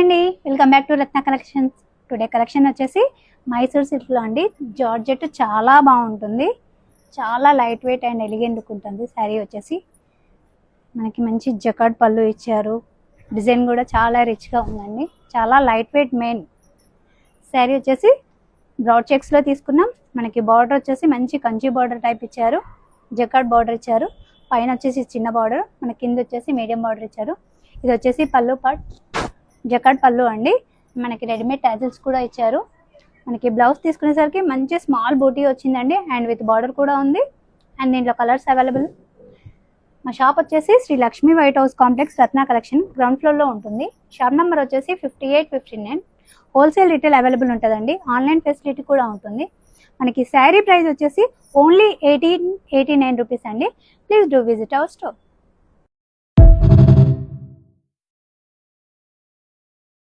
అండి, welcome back to Ratna collections. Today collection వచ్చేసి మైసూర్ సిల్క్లో అండి. జార్జెట్ చాలా బాగుంటుంది, చాలా light weight and elegant look ఉంటుంది. శారీ వచ్చేసి మనకి మంచి జకార్డ్ పళ్ళు ఇచ్చారు. డిజైన్ కూడా చాలా రిచ్గా ఉందండి, చాలా లైట్ వెయిట్. మెయిన్ శారీ వచ్చేసి బ్రాడ్ చెక్స్లో తీసుకున్నాం. మనకి బార్డర్ వచ్చేసి మంచి కంచి బార్డర్ టైప్ ఇచ్చారు, జకార్డ్ బార్డర్ ఇచ్చారు. పైన వచ్చేసి చిన్న బార్డర్, మన కింద వచ్చేసి మీడియం బార్డర్ ఇచ్చారు. ఇది వచ్చేసి పళ్ళు పార్ట్, జకార్డ్ పళ్ళు అండి. మనకి రెడీమేడ్ టాజిల్స్ కూడా ఇచ్చారు. మనకి బ్లౌజ్ తీసుకునేసరికి మంచి స్మాల్ బూటీ వచ్చిందండి, అండ్ విత్ బార్డర్ కూడా ఉంది. అండ్ దీంట్లో కలర్స్ అవైలబుల్. మా షాప్ వచ్చేసి Shri Lakshmi white house complex, Ratna collection, ground ఫ్లోర్లో ఉంటుంది. షాప్ నెంబర్ వచ్చేసి 5859. హోల్సేల్ రిటైల్ అవైలబుల్ ఉంటుందండి, ఆన్లైన్ ఫెసిలిటీ కూడా ఉంటుంది. మనకి శారీ ప్రైస్ వచ్చేసి ఓన్లీ 1889 రూపీస్ అండి. Please do visit our store.